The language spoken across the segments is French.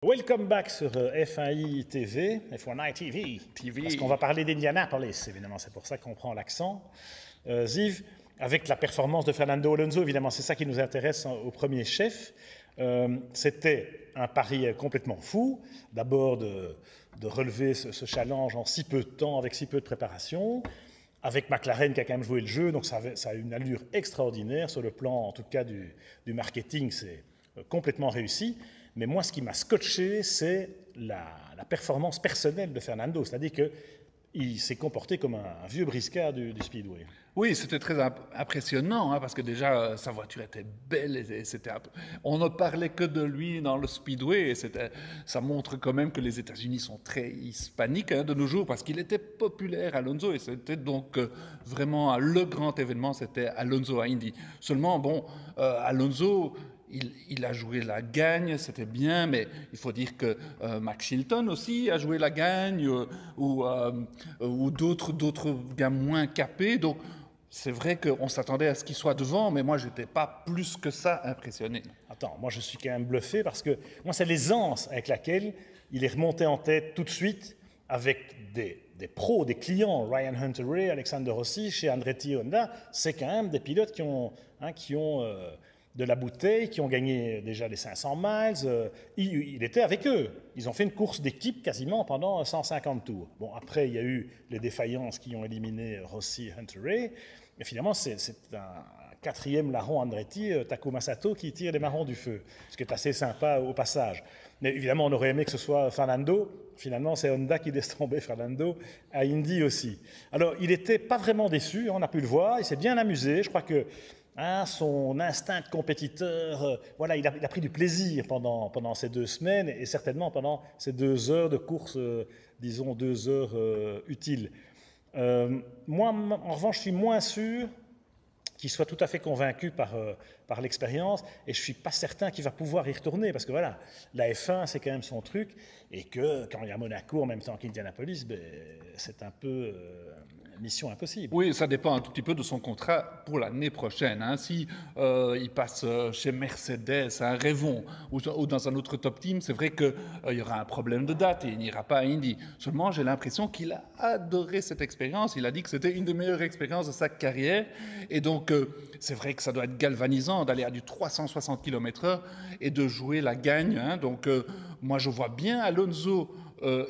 Welcome back sur F1i TV, F1i TV, parce qu'on va parler d'Indianapolis, évidemment, c'est pour ça qu'on prend l'accent. Ziv, avec la performance de Fernando Alonso, évidemment, c'est ça qui nous intéresse au premier chef. C'était un pari complètement fou, d'abord de relever ce challenge en si peu de temps, avec si peu de préparation, avec McLaren qui a quand même joué le jeu, donc ça a une allure extraordinaire, sur le plan en tout cas du marketing, c'est complètement réussi. Mais moi, ce qui m'a scotché, c'est la performance personnelle de Fernando, c'est-à-dire qu'il s'est comporté comme un vieux briscard du Speedway. Oui, c'était très impressionnant, hein, parce que déjà, sa voiture était belle, et on ne parlait que de lui dans le Speedway, et ça montre quand même que les États-Unis sont très hispaniques de nos jours, parce qu'il était populaire, Alonso, et c'était donc vraiment le grand événement, c'était Alonso à Indy. Seulement, bon, Alonso... Il a joué la gagne, c'était bien, mais il faut dire que Max Chilton aussi a joué la gagne, ou d'autres gars moins capés. Donc, c'est vrai qu'on s'attendait à ce qu'il soit devant, mais moi, je n'étais pas plus que ça impressionné. Attends, moi, je suis quand même bluffé parce que moi, c'est l'aisance avec laquelle il est remonté en tête tout de suite avec des pros, des clients, Ryan Hunter-Reay, Alexander Rossi, chez Andretti Honda. C'est quand même des pilotes qui ont de la bouteille, qui ont gagné déjà les 500 miles. Il était avec eux. Ils ont fait une course d'équipe quasiment pendant 150 tours. Bon, après, il y a eu les défaillances qui ont éliminé Rossi et Hunter-Reay. Mais finalement, c'est un quatrième larron Andretti, Takuma Sato, qui tire les marrons du feu. Ce qui est assez sympa au passage. Mais évidemment, on aurait aimé que ce soit Fernando. Finalement, c'est Honda qui laisse tomber Fernando à Indy aussi. Alors, il n'était pas vraiment déçu, on a pu le voir. Il s'est bien amusé. Je crois que son instinct de compétiteur, voilà, il a pris du plaisir pendant ces 2 semaines et certainement pendant ces 2 heures de course, disons 2 heures utiles. Moi, en revanche, je suis moins sûr qu'il soit tout à fait convaincu par l'expérience et je ne suis pas certain qu'il va pouvoir y retourner parce que voilà, la F1, c'est quand même son truc et que quand il y a Monaco en même temps qu'Indianapolis, ben, c'est un peu... mission impossible. Oui, ça dépend un tout petit peu de son contrat pour l'année prochaine. Hein. Si il passe chez Mercedes, un Revon ou dans un autre top team, c'est vrai qu'il y aura un problème de date et il n'ira pas à Indy. Seulement, j'ai l'impression qu'il a adoré cette expérience. Il a dit que c'était une des meilleures expériences de sa carrière. Et donc, c'est vrai que ça doit être galvanisant d'aller à du 360 km/h et de jouer la gagne. Hein. Donc, moi, je vois bien Alonso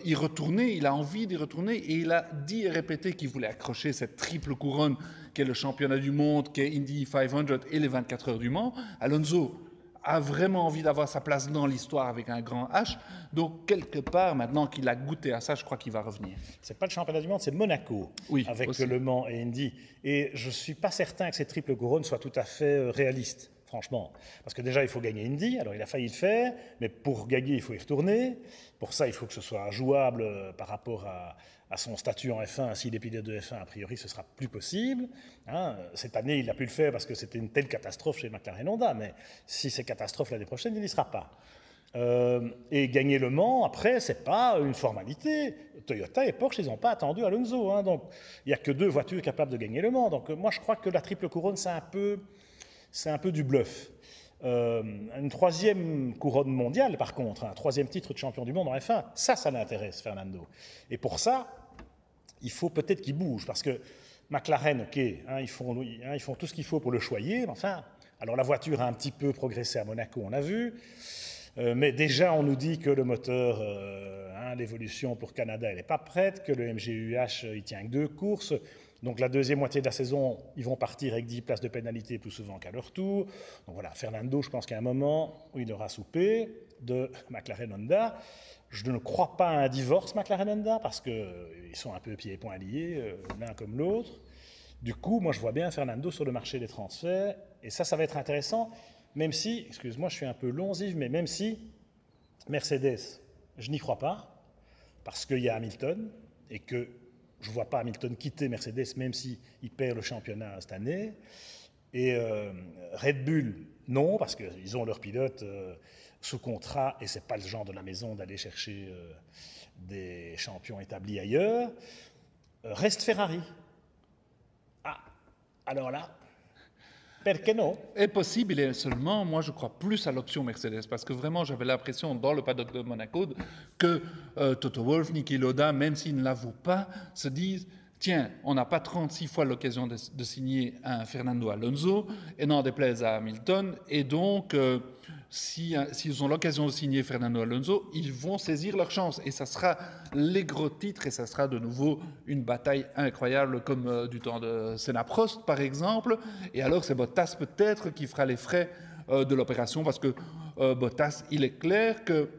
y retourner, il a envie d'y retourner et il a dit et répété qu'il voulait accrocher cette triple couronne qu'est le championnat du monde, qu'est Indy 500 et les 24 heures du Mans. Alonso a vraiment envie d'avoir sa place dans l'histoire avec un grand H. Donc, quelque part, maintenant qu'il a goûté à ça, je crois qu'il va revenir. C'est pas le championnat du monde, c'est Monaco, oui, avec aussi. Le Mans et Indy. Et je ne suis pas certain que ces triples couronnes soient tout à fait réalistes, franchement. Parce que déjà, il faut gagner Indy, alors il a failli le faire, mais pour gagner, il faut y retourner. Pour ça, il faut que ce soit jouable par rapport à son statut en F1. S'il est pilote de F1, a priori, ce sera plus possible. Hein, cette année, il a pu le faire parce que c'était une telle catastrophe chez McLaren Honda, mais si c'est catastrophe l'année prochaine, il n'y sera pas. Et gagner Le Mans, après, c'est pas une formalité. Toyota et Porsche, ils n'ont pas attendu Alonso. Hein, donc, il n'y a que 2 voitures capables de gagner Le Mans. Donc, moi, je crois que la triple couronne, c'est un peu du bluff. Une 3e couronne mondiale, par contre, un 3e titre de champion du monde en F1, ça l'intéresse, Fernando. Et pour ça, il faut peut-être qu'il bouge, parce que McLaren, ok, hein, ils font tout ce qu'il faut pour le choyer, mais enfin, alors la voiture a un petit peu progressé à Monaco, on a vu, mais déjà on nous dit que le moteur, l'évolution pour Canada, elle n'est pas prête, que le MGUH, il tient que 2 courses. Donc la deuxième moitié de la saison, ils vont partir avec 10 places de pénalité plus souvent qu'à leur tour. Donc voilà, Fernando, je pense qu'il y a un moment où il aura soupé de McLaren Honda. Je ne crois pas à un divorce McLaren Honda parce qu'ils sont un peu pieds et poings liés, l'un comme l'autre. Du coup, moi je vois bien Fernando sur le marché des transferts et ça va être intéressant, même si, excuse-moi, je suis un peu long, Yves, mais même si Mercedes, je n'y crois pas parce qu'il y a Hamilton et que je ne vois pas Hamilton quitter Mercedes, même s'il perd le championnat cette année. Et Red Bull, non, parce qu'ils ont leur pilote sous contrat, et ce n'est pas le genre de la maison d'aller chercher des champions établis ailleurs. Reste Ferrari. Ah, alors là... Perché no? est possible et seulement, moi je crois plus à l'option Mercedes parce que vraiment j'avais l'impression dans le paddock de Monaco que Toto Wolff, Niki Lauda, même s'ils ne l'avouent pas, se disent tiens, on n'a pas 36 fois l'occasion de signer un Fernando Alonso et n'en déplaise à Hamilton et donc s'ils ont l'occasion de signer Fernando Alonso, ils vont saisir leur chance et ça sera les gros titres et ça sera de nouveau une bataille incroyable comme du temps de Senna-Prost par exemple. Et alors c'est Bottas peut-être qui fera les frais de l'opération parce que Bottas, il est clair que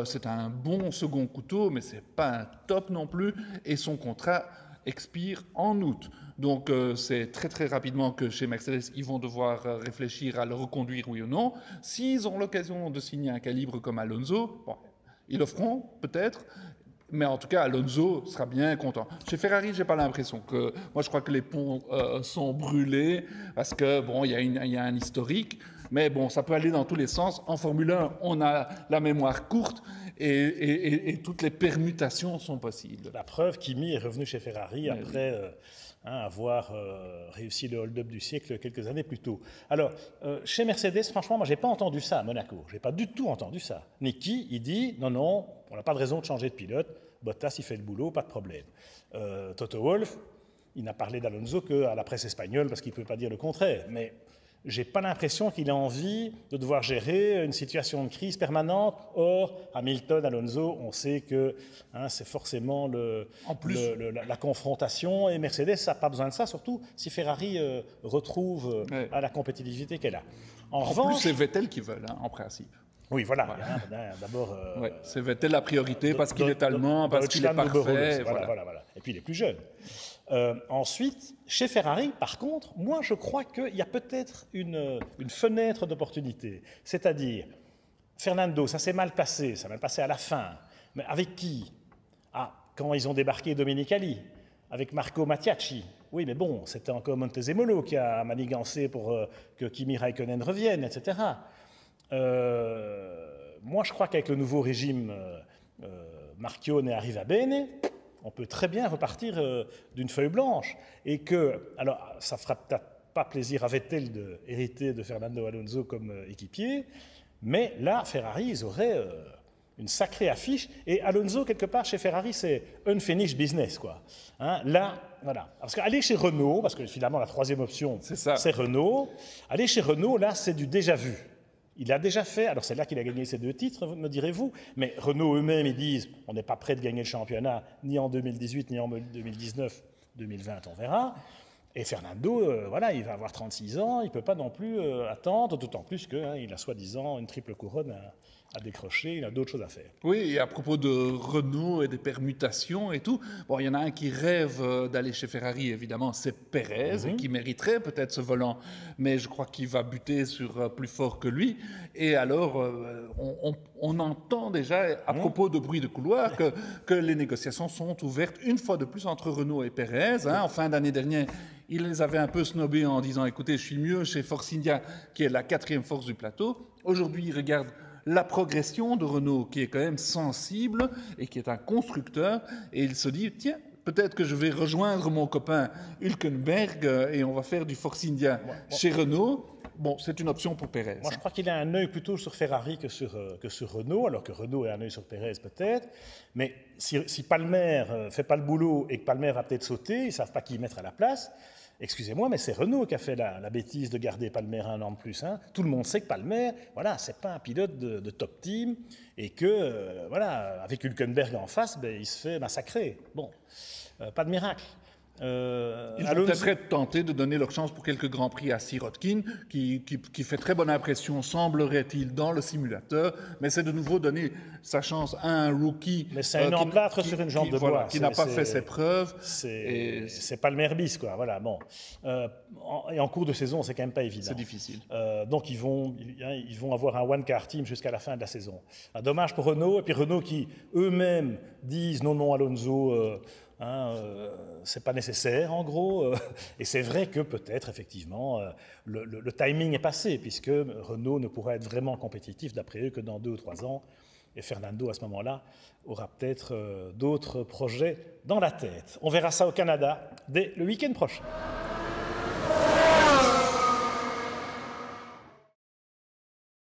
c'est un bon second couteau mais c'est pas un top non plus et son contrat expire en août. Donc c'est très très rapidement que chez Mercedes, ils vont devoir réfléchir à le reconduire oui ou non. S'ils ont l'occasion de signer un calibre comme Alonso, bon, ils le feront peut-être, mais en tout cas Alonso sera bien content. Chez Ferrari, j'ai pas l'impression que... Moi je crois que les ponts sont brûlés parce que bon, il y a un historique, mais bon, ça peut aller dans tous les sens. En Formule 1, on a la mémoire courte et toutes les permutations sont possibles. La preuve, Kimi est revenu chez Ferrari après avoir réussi le hold-up du siècle quelques années plus tôt. Alors, chez Mercedes, franchement, moi, je n'ai pas entendu ça à Monaco. Je n'ai pas du tout entendu ça. Niki, il dit, non, on n'a pas de raison de changer de pilote. Bottas, il fait le boulot, pas de problème. Toto Wolff, il n'a parlé d'Alonso qu'à la presse espagnole parce qu'il ne peut pas dire le contraire. Mais j'ai pas l'impression qu'il a envie de devoir gérer une situation de crise permanente. Or, Hamilton, Alonso, on sait que c'est forcément la confrontation. Et Mercedes n'a pas besoin de ça, surtout si Ferrari retrouve à la compétitivité qu'elle a. En revanche, plus, c'est Vettel qui veut, en principe. Oui, voilà. D'abord. C'est Vettel la priorité parce qu'il est allemand, parce qu'il est parfait. Voilà. Et puis il est plus jeune. Ensuite, chez Ferrari, par contre, moi je crois qu'il y a peut-être une fenêtre d'opportunité. C'est-à-dire, Fernando, ça s'est mal passé à la fin. Mais avec qui? Quand ils ont débarqué Domenicali, avec Marco Mattiacci. Oui, mais bon, c'était encore Montezemolo qui a manigancé pour que Kimi Raikkonen revienne, etc. Moi je crois qu'avec le nouveau régime Marchionne et Arriva Bene, on peut très bien repartir d'une feuille blanche. Et que, alors, ça fera peut-être pas plaisir à Vettel d'hériter de Fernando Alonso comme équipier, mais là, Ferrari, ils auraient une sacrée affiche. Et Alonso, quelque part, chez Ferrari, c'est unfinished business, quoi. Là, voilà. Parce qu'aller chez Renault, parce que finalement, la troisième option, c'est Renault. Aller chez Renault, là, c'est du déjà vu. Il a déjà fait, alors c'est là qu'il a gagné ses 2 titres, me direz-vous, mais Renault eux-mêmes, ils disent on n'est pas prêt de gagner le championnat ni en 2018, ni en 2019, 2020, on verra. Et Fernando, il va avoir 36 ans, il ne peut pas non plus attendre, d'autant plus qu'il a soi-disant une triple couronne à décrocher, il a d'autres choses à faire. Oui, et à propos de Renault et des permutations et tout, bon, il y en a un qui rêve d'aller chez Ferrari, évidemment, c'est Pérez, qui mériterait peut-être ce volant, mais je crois qu'il va buter sur plus fort que lui. Et alors, on entend déjà, à propos de bruit de couloir, que les négociations sont ouvertes une fois de plus entre Renault et Pérez. En fin d'année dernière, il les avait un peu snobés en disant, écoutez, je suis mieux chez Force India, qui est la 4e force du plateau. Aujourd'hui, il regarde la progression de Renault, qui est quand même sensible et qui est un constructeur, et il se dit, tiens, peut-être que je vais rejoindre mon copain Hülkenberg et on va faire du Force India chez Renault. Bon, c'est une option pour Pérez. Moi, je crois qu'il a un œil plutôt sur Ferrari que sur Renault, alors que Renault a un œil sur Pérez peut-être. Mais si Palmer ne fait pas le boulot et que Palmer va peut-être sauter, ils ne savent pas qui mettre à la place. Excusez-moi, mais c'est Renault qui a fait la bêtise de garder Palmer un an de plus. Tout le monde sait que Palmer, c'est pas un pilote de top team et que, avec Hülkenberg en face, il se fait massacrer. Bon, pas de miracle. Ils vont peut-être être tentés de donner leur chance pour quelques grands prix à Sirotkin, qui fait très bonne impression, semblerait-il, dans le simulateur, mais c'est de nouveau donner sa chance à un rookie. Mais c'est un emplâtre sur une jambe de bois. Qui n'a pas fait ses preuves. C'est pas le Merbis, quoi. Voilà, bon. Et en cours de saison, c'est quand même pas évident. C'est difficile. Donc ils vont avoir un one-car team jusqu'à la fin de la saison. Dommage pour Renault, et puis Renault qui eux-mêmes disent non, Alonso. C'est pas nécessaire en gros, et c'est vrai que peut-être effectivement le timing est passé puisque Renault ne pourra être vraiment compétitif d'après eux que dans 2 ou 3 ans, et Fernando à ce moment-là aura peut-être d'autres projets dans la tête. On verra ça au Canada dès le week-end prochain.